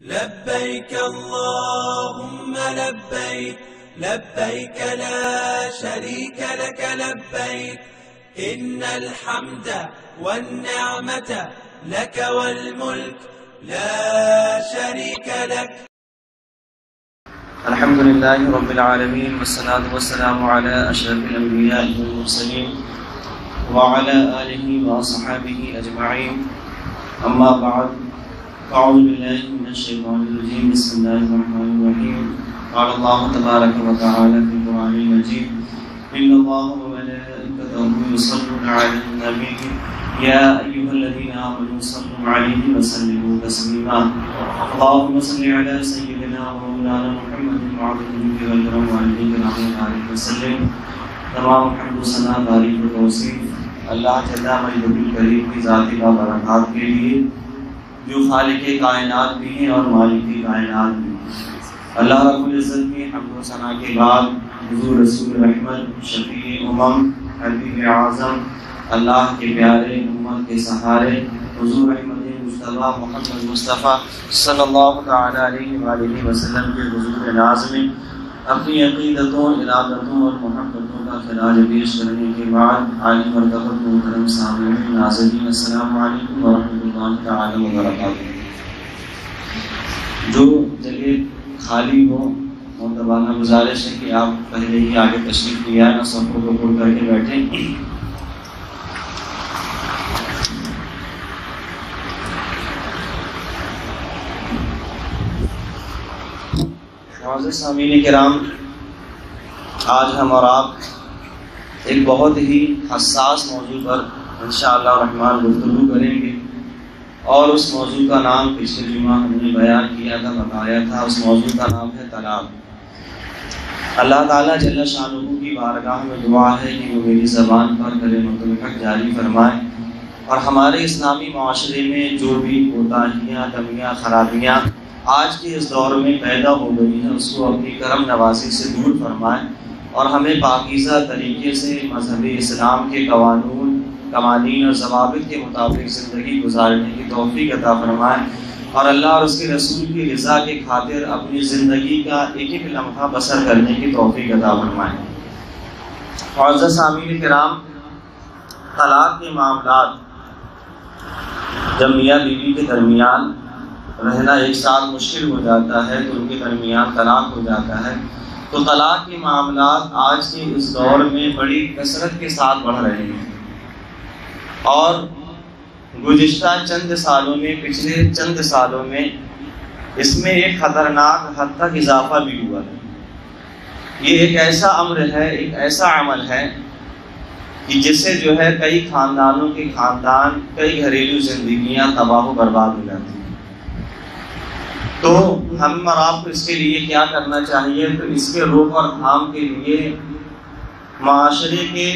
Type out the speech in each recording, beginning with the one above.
لبيك اللهم لبيك لبيك لا شريك لك لبيك إن الحمد والنعمة لك والملك لا شريك لك. الحمد لله رب العالمين والصلاة والسلام على أشرف الأنبياء والمرسلين وعلى آله وصحبه أجمعين. أما بعد، أعوذ بالله من الشيطان الرجيم. بسم الله الرحمن الرحيم. قال الله تبارك وتعالى في القرآن المجيد: إن الله وملائكته يصلون على النبي يا أيها الذين آمنوا صلوا عليه وسلموا تسليما. اللهم صل على سيدنا ومولانا محمد وعبده والكرم والديك العظيم عليه وسلم. تمام حمد و ثنا تعریف و توصیف اللہ جل مجدہ کریم کی ذاتی برکات کے لیے، جو خالق کائنات بھی ہیں اور مالک کائنات بھی ہیں. اللہ رب العزت کی حمد و ثنا کے بعد حضور رسول رحمت، شفیع امم، حبیب اعظم، اللہ کے پیارے، امت کے سہارے، حضور رحمت مصطفیٰ محمد مصطفیٰ صلی اللہ تعالی علیہ وآلہ وسلم کے حضور ناز میں اپنی عقیدتوں، ارادتوں اور محبتوں کا خراج پیش کرنے کے بعد عالی مرتبہ محترم سامعین ناظرین، السلام علیکم ورحمۃ اللہ تعالی وبرکاتہ. جو جگہ خالی ہو، محترمانہ گزارش ہے کہ آپ پہلے ہی آگے تشریف لے آئیں اور صفوں کو پر کر کے بیٹھیں. معزز سامعین کرام، آج ہم اور آپ ایک بہت ہی حساس موضوع پر انشاءاللہ الرحمن گفتگو کریں گے، اور اس موضوع کا نام پچھلے جمعہ ہم نے بیان کیا تھا، بتایا تھا. اس موضوع کا نام ہے طلاق. اللہ تعالیٰ جل شانہ کی بارگاہ میں دعا ہے کہ وہ میری زبان پر کلمۃ الحق جاری فرمائے، اور ہمارے اسلامی معاشرے میں جو بھی کوتاہیاں، کمیاں، خرابیاں آج کے اس دور میں پیدا ہو گئی ہیں، اس کو اپنی کرم نوازی سے دور فرمائے، اور ہمیں پاکیزہ طریقے سے مذہب اسلام کے قوانین اور ضوابط کے مطابق زندگی گزارنے کی توفیق عطا فرمائے، اور اللہ اور اس کے رسول کی رضا کے خاطر اپنی زندگی کا ایک ایک لمحہ بسر کرنے کی توفیق عطا فرمائے. معزز سامعین کرام، طلاق کے معاملات جب میاں بیوی کے درمیان رہنا ایک ساتھ مشکل ہو جاتا ہے تو ان کے درمیان طلاق ہو جاتا ہے. تو طلاق کے معاملات آج کے اس دور میں بڑی کثرت کے ساتھ بڑھ رہے ہیں، اور گزشتہ پچھلے چند سالوں میں اس میں ایک خطرناک حد تک اضافہ بھی ہوا ہے. یہ ایک ایسا امر ہے، ایک ایسا عمل ہے کہ جس سے جو ہے کئی خاندانوں کے خاندان، کئی گھریلو زندگیاں تباہ و برباد ہو جاتی ہیں. تو ہم اور آپ کو اس کے لیے کیا کرنا چاہیے؟ تو اس کے روک اور تھام کے لیے معاشرے کے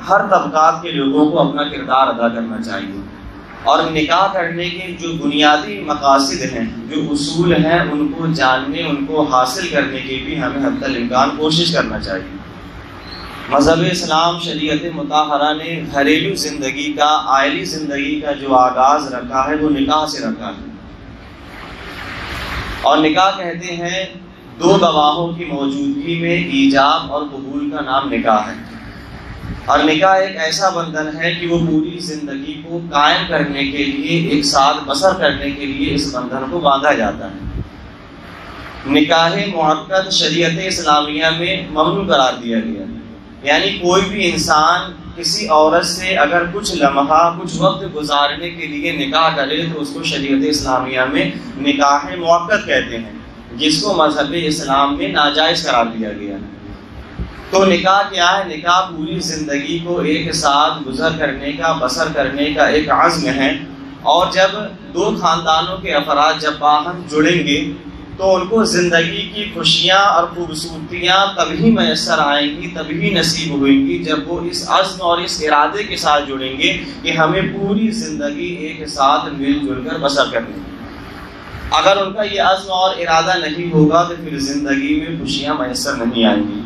ہر طبقات کے لوگوں کو اپنا کردار ادا کرنا چاہیے، اور نکاح کرنے کے جو بنیادی مقاصد ہیں، جو اصول ہیں، ان کو جاننے، ان کو حاصل کرنے کی بھی ہمیں حتی الامکان کوشش کرنا چاہیے. مذہب اسلام، شریعت مطہرہ نے گھریلو زندگی کا، عائلی زندگی کا جو آغاز رکھا ہے وہ نکاح سے رکھا ہے. اور نکاح کہتے ہیں دو گواہوں کی موجودگی میں ایجاب اور قبول کا نام نکاح ہے. اور نکاح ایک ایسا بندھن ہے کہ وہ پوری زندگی کو قائم کرنے کے لیے، ایک ساتھ بسر کرنے کے لیے اس بندھن کو باندھا جاتا ہے. نکاح معقد شریعت اسلامیہ میں ممنوع قرار دیا گیا ہے. یعنی کوئی بھی انسان کسی عورت سے اگر کچھ لمحہ، کچھ وقت گزارنے کے لیے نکاح کرے تو اس کو شریعت اسلامیہ میں نکاح معقد کہتے ہیں، جس کو مذہب اسلام میں ناجائز قرار دیا گیا ہے. تو نکاح کیا ہے؟ نکاح پوری زندگی کو ایک ساتھ گزر کرنے کا، بسر کرنے کا ایک عزم ہے. اور جب دو خاندانوں کے افراد جب باہم جڑیں گے تو ان کو زندگی کی خوشیاں اور خوبصورتیاں تبھی میسر آئیں گی، تبھی نصیب ہوئیں گی جب وہ اس عزم اور اس ارادے کے ساتھ جڑیں گے کہ ہمیں پوری زندگی ایک ساتھ مل جل کر بسر کرنی ہے. اگر ان کا یہ عزم اور ارادہ نہیں ہوگا تو پھر زندگی میں خوشیاں میسر نہیں آئیں گی.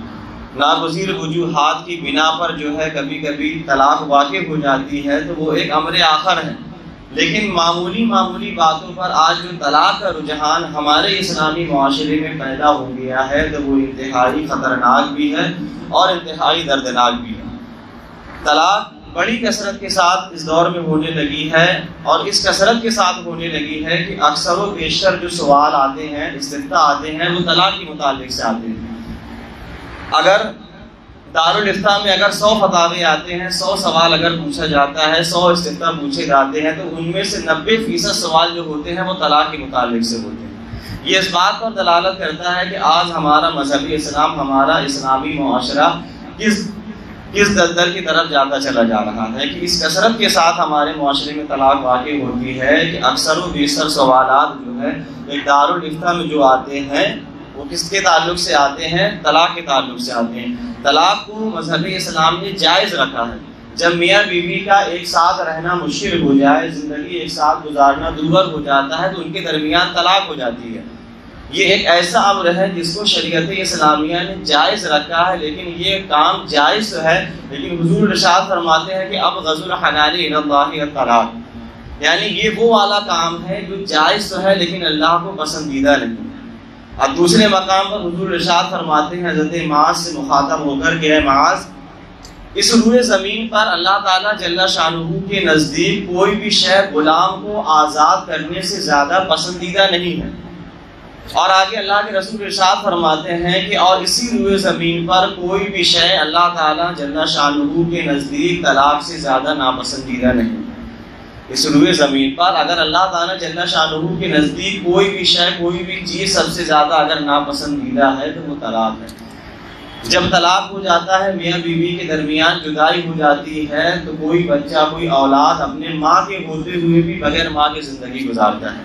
ناگزیر وجوہات کی بنا پر جو ہے کبھی کبھی طلاق واقع ہو جاتی ہے تو وہ ایک امر آخر ہے، لیکن معمولی باتوں پر آج جو طلاق کا رجحان ہمارے اسلامی معاشرے میں پیدا ہو گیا ہے تو وہ انتہائی خطرناک بھی ہے اور انتہائی دردناک بھی ہے۔ طلاق بڑی کثرت کے ساتھ اس دور میں ہونے لگی ہے، اور اس کثرت کے ساتھ ہونے لگی ہے کہ اکثر و بیشتر جو سوال آتے ہیں، استفتاء آتے ہیں، وہ طلاق کے متعلق سے آتے ہیں۔ اگر دارالفتاء میں اگر 100 فتاوی آتے ہیں، 100 سوال اگر پوچھا جاتا ہے، 100 استفتاء پوچھے جاتے ہیں، تو ان میں سے 90% سوال جو ہوتے ہیں وہ طلاق کے متعلق سے ہوتے ہیں۔ یہ اس بات پر دلالت کرتا ہے کہ آج ہمارا مذہبی اسلام، ہمارا اسلامی معاشرہ کس دلدل کی طرف جاتا چلا جا رہا ہے کہ اس کثرت کے ساتھ ہمارے معاشرے میں طلاق واقع ہوتی ہے کہ اکثر و بیشتر سوالات جو ہے ایک دارالفتاء میں جو آتے ہیں وہ کس کے تعلق سے آتے ہیں؟ طلاق کے تعلق سے آتے ہیں۔ طلاق کو مذہبی اسلام نے جائز رکھا ہے۔ جب میاں بیوی کا ایک ساتھ رہنا مشکل ہو جائے، زندگی ایک ساتھ گزارنا دشوار ہو جاتا ہے، تو ان کے درمیان طلاق ہو جاتی ہے۔ یہ ایک ایسا امر ہے جس کو شریعت اسلامیہ نے جائز رکھا ہے، لیکن یہ کام جائز تو ہے، لیکن حضور ارشاد فرماتے ہیں کہ اب غض الحلال الی اللہ الطلاق، یعنی یہ وہ والا کام ہے جو جائز تو ہے لیکن اللہ کو پسندیدہ نہیں۔ اب دوسرے مقام پر حضور ارشاد فرماتے ہیں حضرت معاذ سے مخاطب ہو کر کہ اے معاذ، اس روئے زمین پر اللہ تعالیٰ جل شانہ کے نزدیک کوئی بھی شے غلام کو آزاد کرنے سے زیادہ پسندیدہ نہیں ہے۔ اور آگے اللہ کے رسول ارشاد فرماتے ہیں کہ اور اسی روئے زمین پر کوئی بھی شے اللہ تعالیٰ جل شانہ کے نزدیک طلاق سے زیادہ ناپسندیدہ نہیں۔ اس روئے زمین پر اگر اللہ تعالیٰ جل شانہ کے نزدیک کوئی بھی شے، کوئی بھی چیز سب سے زیادہ اگر ناپسندیدہ ہے تو وہ طلاق ہے۔ جب طلاق ہو جاتا ہے، میاں بیوی کے درمیان جدائی ہو جاتی ہے، تو کوئی بچہ، کوئی اولاد اپنے ماں کے ہوتے ہوئے بھی بغیر ماں کی زندگی گزارتا ہے،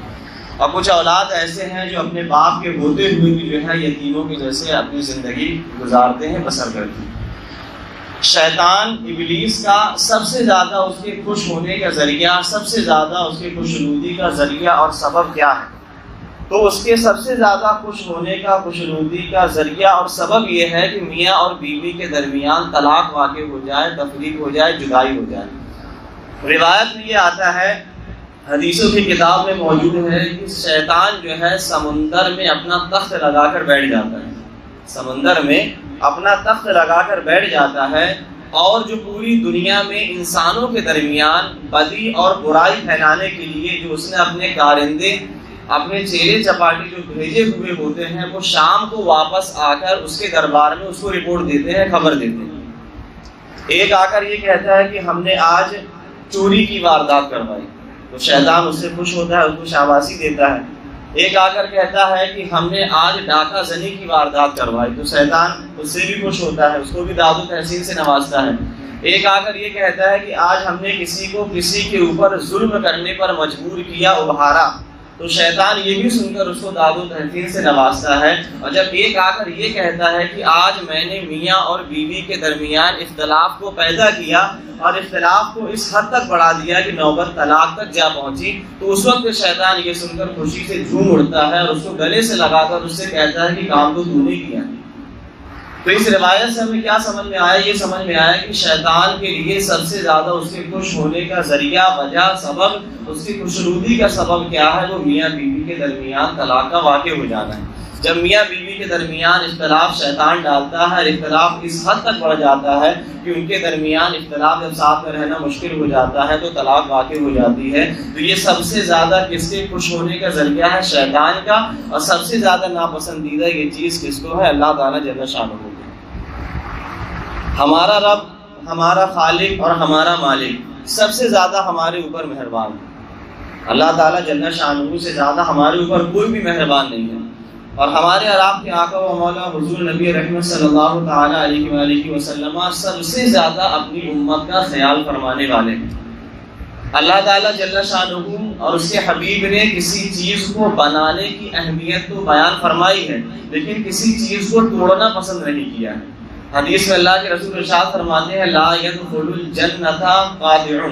اور کچھ اولاد ایسے ہیں جو اپنے باپ کے ہوتے ہوئے بھی جو ہے یتیموں کے جیسے اپنی زندگی گزارتے ہیں، بسر کرتے ہیں۔ شیطان ابلیس کا سب سے زیادہ اس کے خوش ہونے کا ذریعہ، سب سے زیادہ اس کے خوشنودی کا ذریعہ اور سبب کیا ہے؟ تو اس کے سب سے زیادہ خوش ہونے کا، خوشنودی کا ذریعہ اور سبب یہ ہے کہ میاں اور بیوی کے درمیان طلاق واقع ہو جائے، تفریق ہو جائے، جدائی ہو جائے۔ روایت میں یہ آتا ہے، حدیثوں کی کتاب میں موجود ہے کہ شیطان جو ہے سمندر میں اپنا تخت لگا کر بیٹھ جاتا ہے، سمندر میں اپنا تخت لگا کر بیٹھ جاتا ہے، اور جو پوری دنیا میں انسانوں کے درمیان بدی اور برائی پھیلانے کے لیے جو اس نے اپنے کارندے، اپنے چیلے چپاٹی جو بھیجے ہوئے ہوتے ہیں، وہ شام کو واپس آ کر اس کے دربار میں اس کو رپورٹ دیتے ہیں، خبر دیتے ہیں۔ ایک آ کر یہ کہتا ہے کہ ہم نے آج چوری کی واردات کروائی، تو شیطان اس سے خوش ہوتا ہے، اس کو شاباشی دیتا ہے۔ ایک آ کر کہتا ہے کہ ہم نے آج ڈاکہ زنی کی واردات کروائی، تو شیطان اس سے بھی خوش ہوتا ہے، اس کو بھی داد و تحسین سے نوازتا ہے۔ ایک آ کر یہ کہتا ہے کہ آج ہم نے کسی کو کسی کے اوپر ظلم کرنے پر مجبور کیا، ابھارا، تو شیطان یہ بھی سن کر اس کو داد و تحسین سے نوازتا ہے۔ اور جب ایک آ کر یہ کہتا ہے کہ آج میں نے میاں اور بیوی کے درمیان اختلاف کو پیدا کیا اور اختلاف کو اس حد تک بڑھا دیا کہ نوبت طلاق تک جا پہنچی، تو اس وقت شیطان یہ سن کر خوشی سے جھوم اڑتا ہے اور اس کو گلے سے لگا کر اس سے کہتا ہے کہ کام تو نے کیا۔ تو اس روایت سے ہمیں کیا سمجھ میں آیا؟ یہ سمجھ میں آیا کہ شیطان کے لیے سب سے زیادہ اس کے خوش ہونے کا ذریعہ، وجہ، سبب، اس کی خوشنودی کا سبب کیا ہے؟ وہ میاں بیوی کے درمیان طلاق کا واقع ہو جانا ہے۔ جب میاں بیوی کے درمیان اختلاف شیطان ڈالتا ہے، اختلاف اس حد تک بڑھ جاتا ہے کہ ان کے درمیان اختلاف جب ساتھ میں رہنا مشکل ہو جاتا ہے تو طلاق واقع ہو جاتی ہے۔ تو یہ سب سے زیادہ کس کے خوش ہونے کا ذریعہ ہے؟ شیطان کا، اور سب سے زیادہ ناپسندیدہ یہ چیز کس کو ہے؟ اللہ تعالیٰ جل شانہ کو۔ ہمارا رب، ہمارا خالق اور ہمارا مالک سب سے زیادہ ہمارے اوپر مہربان ہے۔ اللہ تعالیٰ جل شانہ سے زیادہ ہمارے اوپر کوئی بھی مہربان نہیں ہے، اور ہمارے اور آپ کے آقا و مولا حضور نبی رحمت صلی اللہ تعالیٰ علیہ وآلہ وسلم سب سے زیادہ اپنی امت کا خیال فرمانے والے ہیں۔ اللہ تعالیٰ جل شانہ اور اس کے حبیب نے کسی چیز کو بنانے کی اہمیت تو بیان فرمائی ہے، لیکن کسی چیز کو توڑنا پسند نہیں کیا ہے۔ حدیث میں اللہ کے رسول ارشاد فرماتے ہیں لا يدخل الجنۃ قاطع،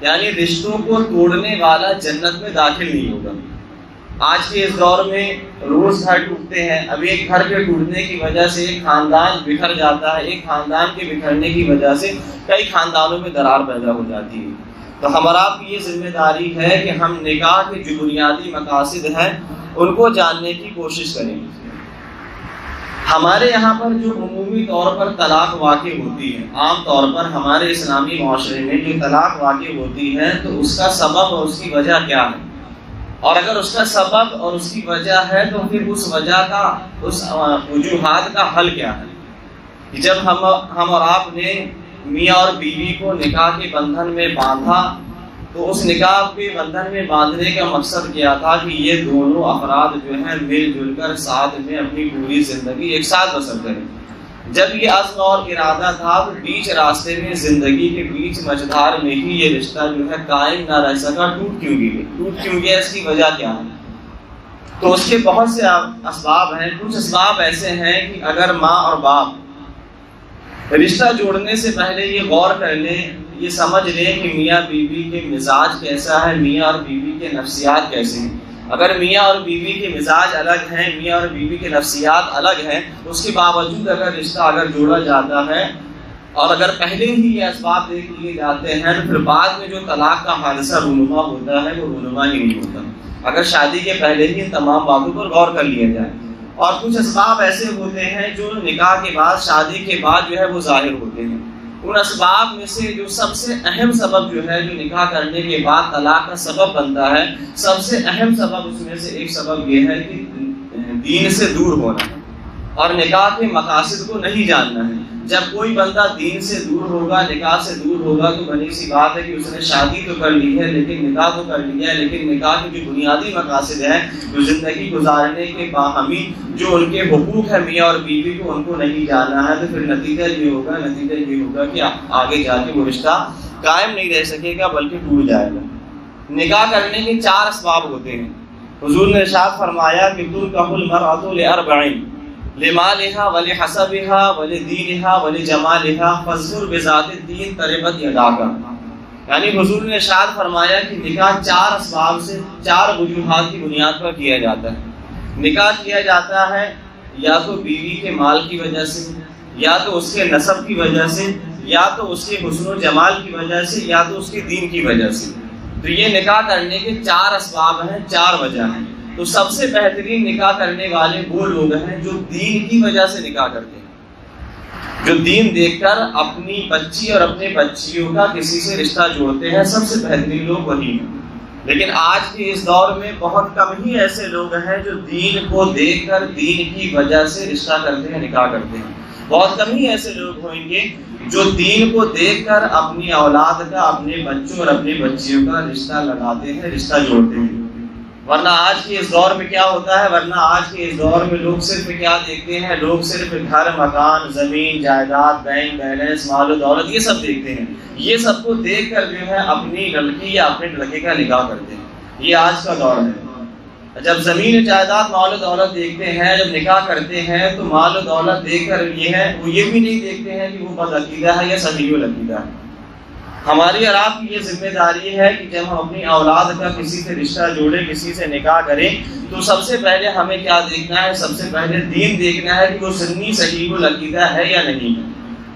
یعنی رشتوں کو توڑنے والا جنت میں داخل نہیں ہوگا۔ آج کے اس دور میں روز گھر ٹوٹتے ہیں، اب ایک گھر کے ٹوٹنے کی وجہ سے ایک خاندان بکھر جاتا ہے، ایک خاندان کے بکھرنے کی وجہ سے کئی خاندانوں میں درار پیدا ہو جاتی ہے۔ تو ہمارا آپ کی یہ ذمہ داری ہے کہ ہم نکاح کے جو بنیادی مقاصد ہیں ان کو جاننے کی کوشش کریں۔ ہمارے یہاں پر جو عمومی طور پر طلاق واقع ہوتی ہے، عام طور پر ہمارے اسلامی معاشرے میں جو طلاق واقع ہوتی ہے تو اس کا سبب اور اس کی وجہ کیا ہے، اور اگر اس کا سبب اور اس کی وجہ ہے تو پھر اس وجہ کا، اس وجوہات کا حل کیا ہے۔ جب ہم اور آپ نے میاں اور بیوی کو نکاح کے بندھن میں باندھا تو اس نکاح کے بندھن میں باندھنے کا مقصد کیا تھا کہ یہ دونوں افراد جو ہیں مل جل کر ساتھ میں اپنی پوری زندگی ایک ساتھ بسر کریں۔ جب یہ عزم اور ارادہ تھا تو بیچ راستے میں، زندگی کے بیچ مجدھار میں ہی یہ رشتہ جو ہے قائم نہ رہ سکا، ٹوٹ کیوں گیا، اس کی وجہ کیا ہے؟ تو اس کے بہت سے اسباب ہیں۔ کچھ اسباب ایسے ہیں کہ اگر ماں اور باپ رشتہ جوڑنے سے پہلے یہ غور کر لیں، یہ سمجھ لیں کہ میاں بیوی کے مزاج کیسا ہے، میاں اور بیوی کے نفسیات کیسے ہیں۔ اگر میاں اور بیوی کے مزاج الگ ہیں، میاں اور بیوی کے نفسیات الگ ہیں، تو اس کے باوجود اگر رشتہ اگر جوڑا جاتا ہے اور اگر پہلے ہی یہ اسباب دیکھ لیے جاتے ہیں تو پھر بعد میں جو طلاق کا حادثہ رونما ہوتا ہے وہ رونما ہی نہیں ہوتا، اگر شادی کے پہلے ہی ان تمام باتوں پر غور کر لیا جائے۔ اور کچھ اسباب ایسے ہوتے ہیں جو نکاح کے بعد، شادی کے بعد جو ہے وہ ظاہر ہوتے ہیں۔ ان اسباب میں سے جو سب سے اہم سبب جو ہے جو نکاح کرنے کے بعد طلاق کا سبب بنتا ہے، سب سے اہم سبب اس میں سے ایک سبب یہ ہے کہ دین سے دور ہونا ہے اور نکاح کے مقاصد کو نہیں جاننا ہے۔ جب کوئی بندہ دین سے دور ہوگا، نکاح سے دور ہوگا تو بڑی سی بات ہے کہ اس نے شادی تو کر لی ہے لیکن نکاح تو کر لیا ہے، لیکن نکاح کے جو بنیادی مقاصد ہیں، جو زندگی گزارنے کے باہمی جو ان کے حقوق ہیں میاں اور بیوی کو، ان کو نہیں جانا ہے، تو پھر نتیجہ یہ ہوگا کہ آگے جا کے وہ رشتہ قائم نہیں رہ سکے گا بلکہ ٹوٹ جائے گا۔ نکاح کرنے کے 4 اسباب ہوتے ہیں۔ حضور نے ارشاد فرمایا کہ تنکح المرأة لأربع، لمالها ولحسبها ولدینها ولجمالها فاصبر بذات الدین تربت یداک۔ یعنی حضور نے ارشاد فرمایا کہ نکاح 4 اسباب سے، 4 وجوہات کی بنیاد پر کیا جاتا ہے۔ نکاح کیا جاتا ہے یا تو بیوی کے مال کی وجہ سے، یا تو اس کے نسب کی وجہ سے، یا تو اس کے حسن و جمال کی وجہ سے، یا تو اس کے دین کی وجہ سے۔ تو یہ نکاح کرنے کے 4 اسباب ہیں، 4 وجہ ہیں۔ تو سب سے بہترین نکاح کرنے والے وہ لوگ ہیں جو دین کی وجہ سے نکاح کرتے ہیں، جو دین دیکھ کر اپنی بچی اور اپنے بچیوں کا کسی سے رشتہ جوڑتے ہیں۔ سب سے بہترین لوگ وہی ہیں۔ لیکن آج کے اس دور میں بہت کم ہی ایسے لوگ ہیں جو دین کو دیکھ کر دین کی وجہ سے رشتہ کرتے ہیں، نکاح کرتے ہیں۔ بہت کم ہی ایسے لوگ ہوئیں گے جو دین کو دیکھ کر اپنی اولاد کا، اپنے بچوں اور اپنی بچیوں کا رشتہ لگاتے ہیں، رشتہ جوڑتے ہیں۔ ورنہ آج کے اس دور میں کیا ہوتا ہے، ورنہ آج کے اس دور میں لوگ صرف کیا دیکھتے ہیں، لوگ صرف گھر، مکان، زمین، جائیداد، بینک بیلنس، مال و دولت، یہ سب دیکھتے ہیں۔ یہ سب کو دیکھ کر جو ہے اپنی لڑکی یا اپنے لڑکے کا نکاح کرتے ہیں۔ یہ آج کا دور ہے۔ جب زمین، جائیداد، مال و دولت دیکھتے ہیں، جب نکاح کرتے ہیں تو مال و دولت دیکھ کر یہ ہے، وہ یہ بھی نہیں دیکھتے ہیں کہ وہ بدعقیدہ ہے یا صحیح العقیدہ ہے۔ ہماری اور آپ کی یہ ذمہ داری ہے کہ جب ہم اپنی اولاد کا کسی سے رشتہ جوڑیں، کسی سے نکاح کریں، تو سب سے پہلے ہمیں کیا دیکھنا ہے، سب سے پہلے دین دیکھنا ہے کہ وہ سنی صحیح العقیدہ ہے یا نہیں ہے۔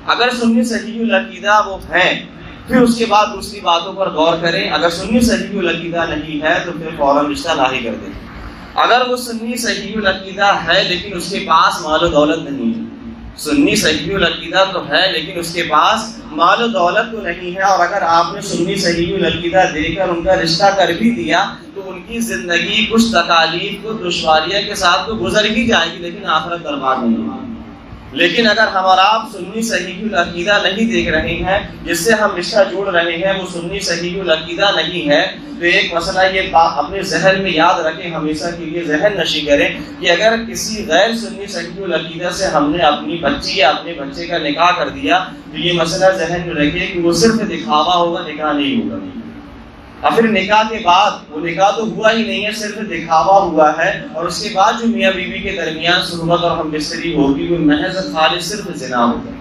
اگر سنی صحیح العقیدہ وہ ہے پھر اس کے بعد دوسری باتوں پر غور کریں۔ اگر سنی صحیح العقیدہ نہیں ہے تو پھر فوراً رشتہ نہ ہی کر دیں۔ اگر وہ سنی صحیح العقیدہ ہے لیکن اس کے پاس مال و دولت نہیں ہے، سنی صحیح العقیدہ تو ہے لیکن اس کے پاس مال و دولت تو نہیں ہے، اور اگر آپ نے سنی صحیح العقیدہ دے کر ان کا رشتہ کر بھی دیا تو ان کی زندگی کچھ تکالیف کو، دشواریوں کے ساتھ تو گزر ہی جائے گی لیکن آخرت برباد نہیں ہوگی۔ لیکن اگر ہم اور آپ سنی صحیح العقیدہ نہیں دیکھ رہے ہیں، جس سے ہم رشتہ جوڑ رہے ہیں وہ سنی صحیح العقیدہ نہیں ہے، تو ایک مسئلہ یہ اپنے ذہن میں یاد رکھیں، ہمیشہ کے لیے ذہن نشی کریں کہ اگر کسی غیر سنی صحیح العقیدہ سے ہم نے اپنی بچی یا اپنے بچے کا نکاح کر دیا تو یہ مسئلہ ذہن میں رکھیں کہ وہ صرف دکھاوا ہوگا، نکاح نہیں ہوگا۔ اور پھر نکاح کے بعد وہ نکاح تو ہوا ہی نہیں ہے، صرف دکھاوا ہوا ہے، اور اس کے بعد جو میاں بیوی کے درمیان صحبت اور ہم بستری ہوگی وہ محض خالص صرف زنا ہوگا،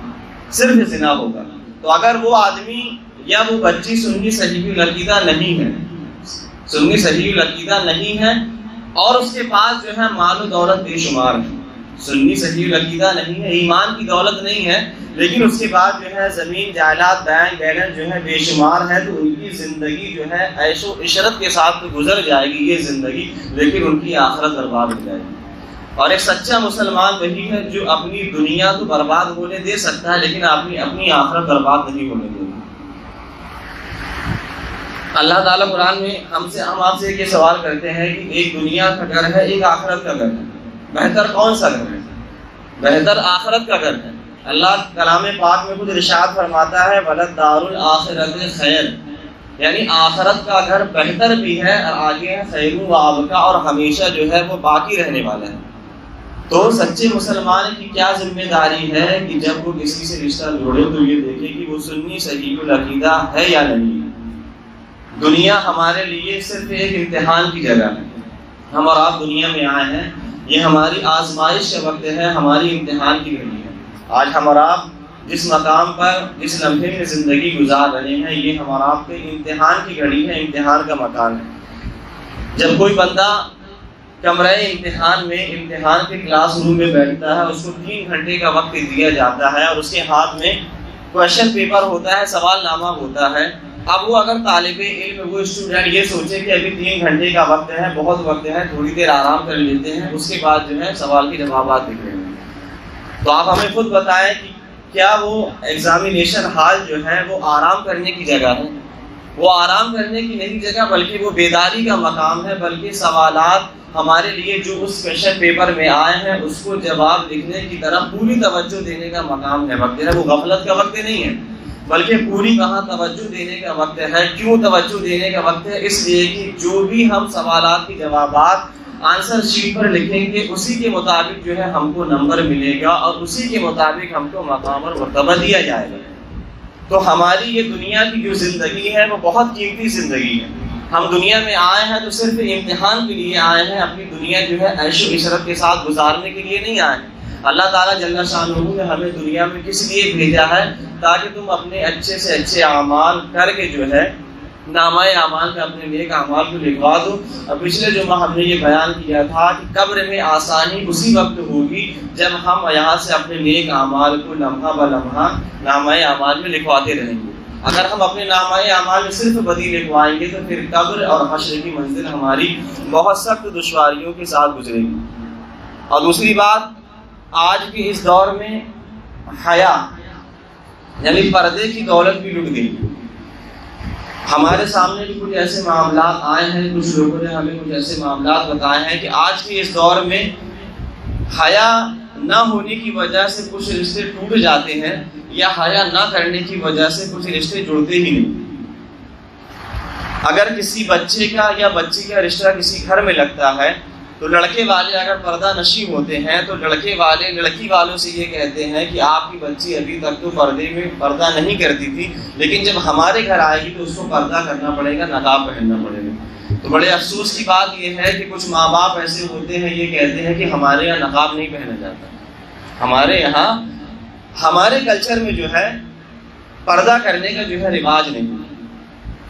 صرف زنا ہوگا۔ تو اگر وہ آدمی یا وہ بچی سنی صحیح العقیدہ نہیں ہے، سنی صحیح العقیدہ نہیں ہے، اور اس کے پاس جو ہے مال و دولت بے شمار ہے، سنی صحیح العقیدہ نہیں ہے، ایمان کی دولت نہیں ہے، لیکن اس کے بعد جو ہے زمین جائیداد بینک بیلنس جو ہے بے شمار ہے، تو ان کی زندگی جو ہے عیش و عشرت کے ساتھ تو گزر جائے گی یہ زندگی، لیکن ان کی آخرت برباد ہو جائے گی۔ اور ایک سچا مسلمان وہی ہے جو اپنی دنیا تو برباد ہونے دے سکتا ہے، لیکن اپنی آخرت برباد نہیں ہونے دے گا۔ اللہ تعالیٰ قرآن میں ہم آپ سے یہ سوال کرتے ہیں کہ ایک دنیا کا گھر ہے، ایک آخرت کا گھر ہے، بہتر کون سا گھر ہے؟ بہتر آخرت کا گھر ہے۔ اللہ کلام پاک میں خود ارشاد فرماتا ہے وَلَدَّارُ الْآخِرَةِ خیر، یعنی آخرت کا گھر بہتر بھی ہے، اور آگے ہے خیر و ابقا، اور ہمیشہ جو ہے وہ باقی رہنے والا ہے۔ تو سچے مسلمان کی کیا ذمہ داری ہے کہ جب وہ کسی سے رشتہ جوڑے تو یہ دیکھے کہ وہ سنی صحیح العقیدہ ہے یا نہیں۔ دنیا ہمارے لیے صرف ایک امتحان کی جگہ ہے، ہم اور آپ دنیا میں آئے ہیں، یہ ہماری آزمائش کا وقت ہے، ہماری امتحان کی گھڑی ہے۔ آج ہم اور آپ جس مقام پر جس لمحے میں زندگی گزار رہے ہیں، یہ ہمارا آپ کے امتحان کی گھڑی ہے، امتحان کا مکان ہے۔ جب کوئی بندہ کمرہ امتحان میں امتحان کے کلاس روم میں بیٹھتا ہے، اس کو 3 گھنٹے کا وقت دیا جاتا ہے، اور اس کے ہاتھ میں کویشچن پیپر ہوتا ہے، سوال نامہ ہوتا ہے۔ اب وہ اگر طالب علم، وہ اسٹوڈنٹ یہ سوچے کہ ابھی 3 گھنٹے کا وقت ہے، بہت وقت ہے، تھوڑی دیر آرام کر لیتے ہیں، اس کے بعد جو ہے سوال کے جوابات لکھ رہے ہیں، تو آپ ہمیں خود بتائیں کہ کیا وہ ایگزامینیشن ہال جو ہے وہ آرام کرنے کی جگہ ہے؟ وہ آرام کرنے کی نہیں جگہ، بلکہ وہ بیداری کا مقام ہے، بلکہ سوالات ہمارے لیے جو اس کویشچن پیپر میں آئے ہیں اس کو جواب لکھنے کی طرف پوری توجہ دینے کا مقام ہے، وقت ہے۔ وہ غفلت کا وقت نہیں ہے، بلکہ پوری وہاں توجہ دینے کا وقت ہے۔ کیوں توجہ دینے کا وقت ہے؟ اس لیے کہ جو بھی ہم سوالات کے جوابات آنسر شیٹ پر لکھیں گے، اسی کے مطابق جو ہے ہم کو نمبر ملے گا، اور اسی کے مطابق ہم کو مقام اور مرتبہ دیا جائے گا۔ تو ہماری یہ دنیا کی جو زندگی ہے وہ بہت قیمتی زندگی ہے۔ ہم دنیا میں آئے ہیں تو صرف امتحان کے لیے آئے ہیں، اپنی دنیا جو ہے عیش و عشرت کے ساتھ گزارنے کے لیے نہیں آئے ہیں۔ اللہ تعالیٰ جل شانہ نے ہمیں دنیا میں کس لیے بھیجا ہے؟ تاکہ تم اپنے اچھے سے اچھے اعمال کر کے جو ہے نامہ اعمال میں اپنے نیک اعمال کو لکھوا دو۔ اور پچھلے جمعہ ہم نے یہ بیان کیا تھا کہ قبر میں آسانی اسی وقت ہوگی جب ہم یہاں سے اپنے نیک اعمال کو لمحہ بہ لمحہ نامہ اعمال میں لکھواتے رہیں گے۔ اگر ہم اپنے نامہ اعمال میں صرف بدی لکھوائیں گے تو پھر قبر اور حشر کی منزل ہماری بہت سخت دشواریوں کے ساتھ گزرے گی۔ اور دوسری بات، آج کے اس دور میں حیا یعنی پردے کی دولت بھی لٹ گئی۔ ہمارے سامنے بھی کچھ ایسے معاملات آئے ہیں، کچھ لوگوں نے ہمیں کچھ ایسے معاملات بتائے ہیں کہ آج کے اس دور میں حیا نہ ہونے کی وجہ سے کچھ رشتے ٹوٹ جاتے ہیں، یا حیا نہ کرنے کی وجہ سے کچھ رشتے جڑتے ہی نہیں۔ اگر کسی بچے کا یا بچی کا رشتہ کسی گھر میں لگتا ہے تو لڑکے والے اگر پردہ نشیں ہوتے ہیں تو لڑکے والے لڑکی والوں سے یہ کہتے ہیں کہ آپ کی بچی ابھی تک تو پردے میں پردہ نہیں کرتی تھی، لیکن جب ہمارے گھر آئے گی تو اس کو پردہ کرنا پڑے گا، نقاب پہننا پڑے گا۔ تو بڑے افسوس کی بات یہ ہے کہ کچھ ماں باپ ایسے ہوتے ہیں، یہ کہتے ہیں کہ ہمارے یہاں نقاب نہیں پہنا جاتا، ہمارے یہاں ہمارے کلچر میں جو ہے پردہ کرنے کا جو ہے رواج نہیں۔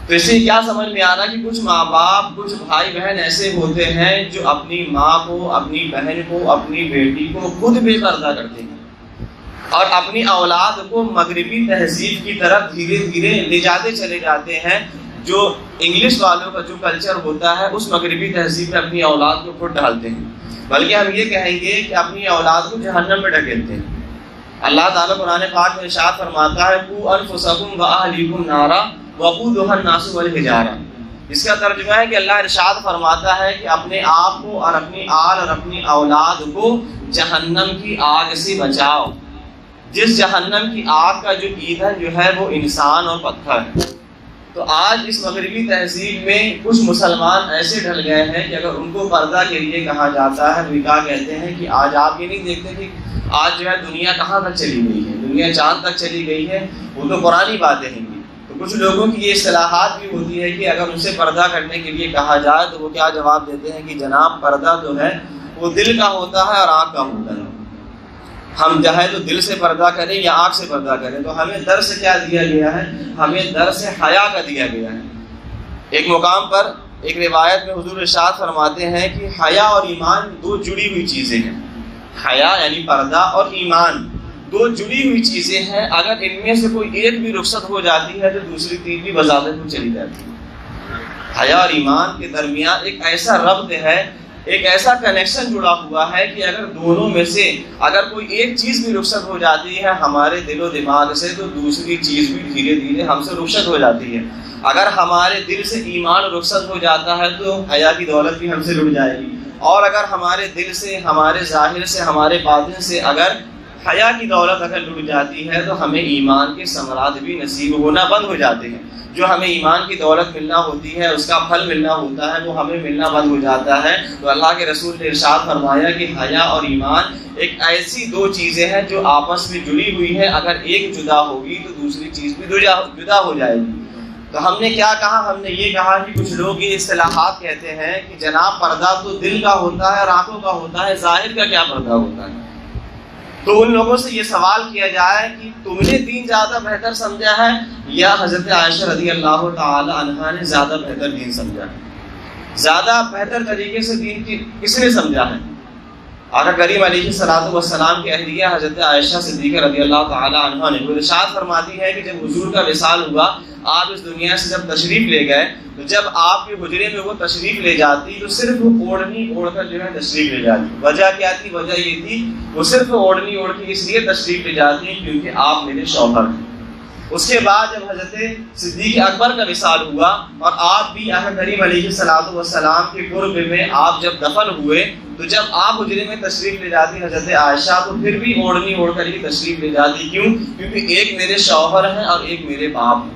تو اس سے کیا سمجھ میں آ رہا کہ کچھ ماں باپ، کچھ بھائی بہن ایسے ہوتے ہیں جو اپنی ماں کو، اپنی بہن کو، اپنی بیٹی کو خود بے پردہ کرتے ہیں، اور اپنی اولاد کو مغربی تہذیب کی طرف دھیرے دھیرے لے جاتے چلے جاتے ہیں۔ جو انگلش والوں کا جو کلچر ہوتا ہے اس مغربی تہذیب میں اپنی اولاد کو خود ڈالتے ہیں، بلکہ ہم یہ کہیں گے کہ اپنی اولاد کو جہنم میں ڈھکیلتے ہیں۔ اللہ تعالیٰ قرآن پاک میں ارشاد فرماتا ہے قُوا أَنفُسَكُمْ وَأَهْلِيكُمْ نَارًا وَقُودُهَا النَّاسُ وَالْحِجَارَةُ۔ اس کا ترجمہ ہے کہ اللہ ارشاد فرماتا ہے کہ اپنے آپ کو اور اپنی آل اور اپنی اولاد کو جہنم کی آگ سے بچاؤ، جس جہنم کی آگ کا جو ایندھن جو ہے وہ انسان اور پتھر ہے۔ تو آج اس مغربی تہذیب میں کچھ مسلمان ایسے ڈھل گئے ہیں کہ اگر ان کو پردہ کے لیے کہا جاتا ہے تو کیا کہتے ہیں کہ آج آپ یہ نہیں دیکھتے کہ آج جو ہے دنیا کہاں تک چلی گئی ہے، دنیا چاند تک چلی گئی ہے، وہ تو پرانی باتیں ہیں۔ تو کچھ لوگوں کی یہ اصطلاحات بھی ہوتی ہے کہ اگر ان سے پردہ کرنے کے لیے کہا جائے تو وہ کیا جواب دیتے ہیں کہ جناب پردہ جو ہے وہ دل کا ہوتا ہے اور آنکھ کا ہوتا ہے، ہم چاہے تو دل سے پردہ کریں یا آنکھ سے پردہ کریں۔ تو ہمیں درس کیا دیا گیا ہے؟ ہمیں درس حیا کا دیا گیا ہے۔ ایک مقام پر ایک روایت میں حضور ارشاد فرماتے ہیں کہ حیا اور ایمان دو جڑی ہوئی چیزیں ہیں۔ حیا یعنی پردہ اور ایمان دو جڑی ہوئی چیزیں ہیں، اگر ان میں سے کوئی ایک بھی رخصت ہو جاتی ہے تو دوسری تین بھی بذات خود چلی جاتی ہے۔ حیا اور ایمان کے درمیان ایک ایسا ربط ہے، ایک ایسا کنیکشن جڑا ہوا ہے کہ اگر دونوں میں سے اگر کوئی ایک چیز بھی رخصت ہو جاتی ہے ہمارے دل و دماغ سے تو دوسری چیز بھی دھیرے دھیرے ہم سے رخصت ہو جاتی ہے۔ اگر ہمارے دل سے ایمان رخصت ہو جاتا ہے تو حیا کی دولت بھی ہم سے رک جائے گی، اور اگر ہمارے دل سے، ہمارے ظاہر سے، ہمارے باطن سے اگر حیا کی دولت اگر رک جاتی ہے تو ہمیں ایمان کے ثمرات بھی نصیب ہونا بند ہو جاتے ہیں۔ جو ہمیں ایمان کی دولت ملنا ہوتی ہے، اس کا پھل ملنا ہوتا ہے، وہ ہمیں ملنا بند ہو جاتا ہے۔ تو اللہ کے رسول نے ارشاد فرمایا کہ حیا اور ایمان ایک ایسی دو چیزیں ہیں جو آپس میں جڑی ہوئی ہیں، اگر ایک جدا ہوگی تو دوسری چیز بھی جدا ہو جائے گی۔ تو ہم نے کیا کہا؟ ہم نے یہ کہا کہ کچھ لوگ یہ اصطلاحات کہتے ہیں کہ جناب پردہ تو دل کا ہوتا ہے اور آنکھوں کا ہوتا ہے، ظاہر کا کیا پردہ ہوتا ہے؟ تو ان لوگوں سے یہ سوال کیا جائے کہ تم نے دین زیادہ بہتر سمجھا ہے یا حضرت عائشہ رضی اللہ تعالی عنہا نے زیادہ بہتر دین سمجھا ہے؟ زیادہ بہتر طریقے سے دین کس نے سمجھا ہے؟ آقا کریم علیہ الصلوۃ والسلام کی اہلیہ حضرت عائشہ صدیقہ رضی اللہ تعالی عنہا نے ارشاد فرماتی ہے کہ جب حضور کا وصال ہوا، آپ اس دنیا سے جب تشریف لے گئے، تو جب آپ کے حجرے میں وہ تشریف لے جاتی تو صرف اوڑھنی اوڑھ کر جو ہے تشریف لے جاتی۔ وجہ کیا تھی؟ وجہ یہ تھی وہ صرف اوڑھنی اوڑھ کے اس لیے تشریف لے جاتی کیونکہ آپ میرے شوہر ہیں۔ اس کے بعد جب حضرت صدیق اکبر کا وصال ہوا اور آپ بھی آقا کریم علیہ الصلوۃ والسلام کے قرب میں آپ جب دفن ہوئے، تو جب آپ حجرے میں تشریف لے جاتی حضرت عائشہ تو پھر بھی اوڑھنی اوڑھ کر ہی تشریف لے جاتی۔ کیوں؟ کیونکہ ایک میرے شوہر ہیں اور ایک میرے باپ ہیں۔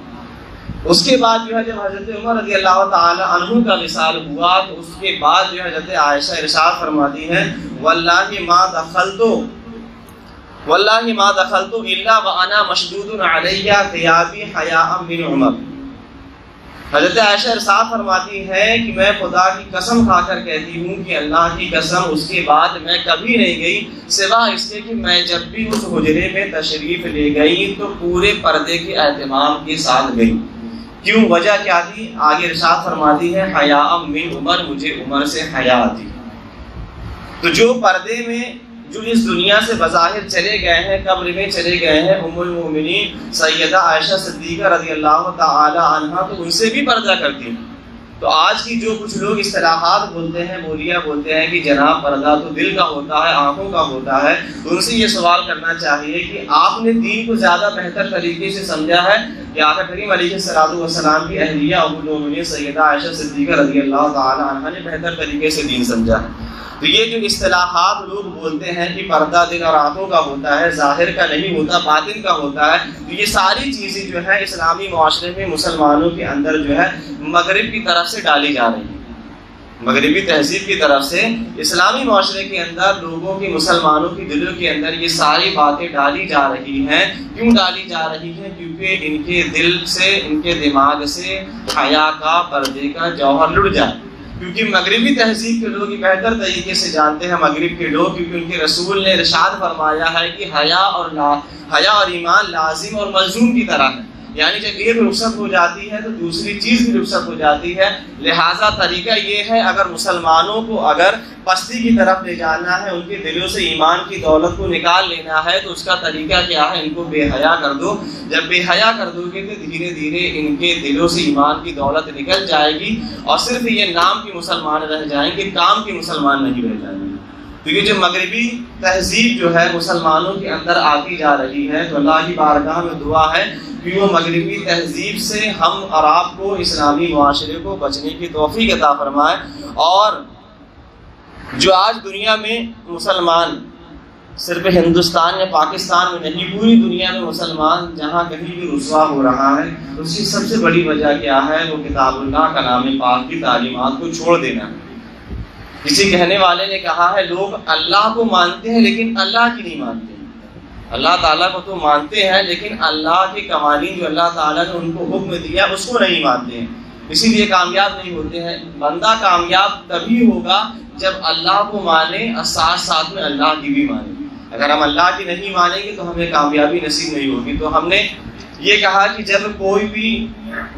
اس کے بعد جو ہے جب حضرت عمر رضی اللہ تعالی عنہ کا وصال ہوا تو اس کے بعد جو حضرت عائشہ ارشاد فرماتی ہیں واللہ ما دخلت الا وانا مشدود علی ثیابی حیاء من عمر۔ حضرت عائشہ ارشاد فرماتی ہے کہ میں خدا کی قسم کھا کر کہتی ہوں کہ اللہ کی قسم اس کے بعد میں کبھی نہیں گئی سوا اس کے کہ میں جب بھی اس حجرے میں تشریف لے گئی تو پورے پردے کے اہتمام کے ساتھ گئی۔ کیوں؟ وجہ کیا تھی؟ آگے ارشاد فرماتی ہے حیاء من عمر، مجھے عمر سے حیا آتی۔ تو جو پردے میں جو اس دنیا سے بظاہر چلے گئے ہیں، قبر میں چلے گئے ہیں، ام المؤمنین سیدہ عائشہ صدیقہ رضی اللہ تعالی عنہا، تو ان سے بھی پردہ کرتی ہیں۔ تو آج کی جو کچھ لوگ اصطلاحات بولتے ہیں، بولیاں بولتے ہیں کہ جناب پردہ تو دل کا ہوتا ہے، آنکھوں کا ہوتا ہے، تو ان سے یہ سوال کرنا چاہیے کہ آپ نے دین کو زیادہ بہتر طریقے سے سمجھا ہے کہ آقا کریم علیہ الصلوۃ والسلام کی اہلیہ ام المؤمنین سیدہ عائشہ صدیقہ رضی اللہ تعالی عنہا نے بہتر طریقے سے دین سمجھا ہے؟ تو یہ جو اصطلاحات لوگ بولتے ہیں کہ پردہ دل اور آنکھوں کا ہوتا ہے، ظاہر کا نہیں ہوتا، باطن کا ہوتا ہے، تو یہ ساری چیزیں جو ہے اسلامی معاشرے میں مسلمانوں کے اندر جو ہے مغرب کی طرف سے ڈالی جا رہی ہیں۔ مغربی تہذیب کی طرف سے اسلامی معاشرے کے اندر لوگوں کے، مسلمانوں کے دلوں کے اندر یہ ساری باتیں ڈالی جا رہی ہیں۔ کیوں ڈالی جا رہی ہیں؟ کیونکہ ان کے دل سے، ان کے دماغ سے حیا کا، پردے کا جوہر لٹ جائے۔ کیونکہ مغربی تہذیب کے لوگ بہتر طریقے سے جانتے ہیں، مغرب کے لوگ، کیونکہ ان کے رسول نے ارشاد فرمایا ہے کہ حیا اور ایمان لازم اور ملزوم کی طرح ہے، یعنی جب ایک رخصت ہو جاتی ہے تو دوسری چیز بھی رخصت ہو جاتی ہے۔ لہٰذا طریقہ یہ ہے اگر مسلمانوں کو اگر پستی کی طرف لے جانا ہے، ان کے دلوں سے ایمان کی دولت کو نکال لینا ہے، تو اس کا طریقہ کیا ہے؟ ان کو بے حیا کر دو۔ جب بے حیا کر دو گے تو دھیرے دھیرے ان کے دلوں سے ایمان کی دولت نکل جائے گی اور صرف یہ نام کے مسلمان رہ جائیں گے، کام کے مسلمان نہیں رہ جائیں گے۔ کیونکہ جو مغربی تہذیب جو ہے مسلمانوں کے اندر آتی جا رہی ہے، تو اللہ کی بارگاہ میں دعا ہے کہ وہ مغربی تہذیب سے ہم اور آپ کو، اسلامی معاشرے کو بچنے کی توفیق عطا فرمائے۔ اور جو آج دنیا میں مسلمان، صرف ہندوستان یا پاکستان میں نہیں، پوری دنیا میں مسلمان جہاں کہیں بھی رسوا ہو رہا ہے، اس کی سب سے بڑی وجہ کیا ہے؟ وہ کتاب اللہ کلام پاک کی تعلیمات کو چھوڑ دینا ہے۔ کسی کہنے والے نے کہا ہے لوگ اللہ کو مانتے ہیں لیکن اللہ کی نہیں مانتے ہیں۔ اللہ تعالیٰ کو تو مانتے ہیں لیکن اللہ کے قوانین جو اللہ تعالیٰ نے ان کو حکم دیا اس کو نہیں مانتے ہیں، اسی لیے کامیاب نہیں ہوتے ہیں۔ بندہ کامیاب تبھی ہوگا جب اللہ کو مانے اور ساتھ ساتھ میں اللہ کی بھی مانے۔ اگر ہم اللہ کی نہیں مانیں گے تو ہمیں کامیابی نصیب نہیں ہوگی۔ تو ہم نے یہ کہا کہ جب کوئی بھی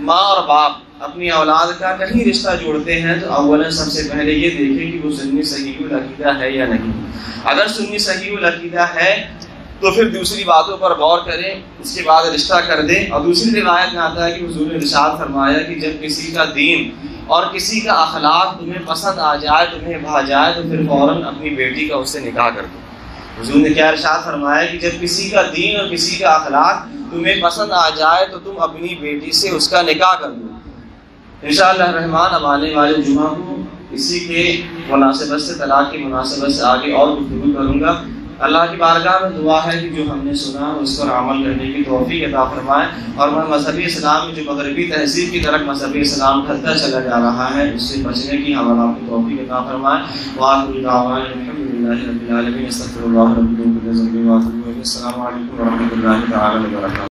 ماں اور باپ اپنی اولاد کا کہیں رشتہ جوڑتے ہیں تو اولا سب سے پہلے یہ دیکھیں کہ وہ سنی صحیح العقیدہ ہے یا نہیں. اگر سنی صحیح العقیدہ ہے تو پھر دوسری باتوں پر غور کریں، اس کے بعد رشتہ کر دیں. اور دوسری روایت میں آتا ہے کہ حضور نے ارشاد فرمایا کہ جب کسی کا دین اور کسی کا اخلاق تمہیں پسند آ جائے، تمہیں بھا جائے، تو پھر فوراً اپنی بیٹی کا اس سے نکاح کر دو. حضور نے کیا ارشاد فرمایا کہ جب کسی کا دین اور کسی کا اخلاق تمہیں پسند آ جائے تو تم اپنی بیٹی سے اس کا نکاح کر دو. انشاءاللہ الرحمن اب آنے والے جمعہ کو اسی کے مناسبت سے، طلاق کی مناسبت سے آگے اور گفتگو کروں گا. اللہ کی بارگاہ میں دعا ہے کہ جو ہم نے سنا اس پر عمل کرنے کی توفیق عطا فرمائے، اور مذہبی اسلام میں جو مغربی تہذیب کی طرف مذہبی اسلام ڈھلتا چلا جا رہا ہے اس سے بچنے کی ہمارا آپ کی توفیق عطا فرمائے. وآخر دعوانا الحمدللہ رب العالمین. استغفر اللہ رب العالمین. السلام علیکم ورحمۃ اللہ تعالی وبرکاتہ.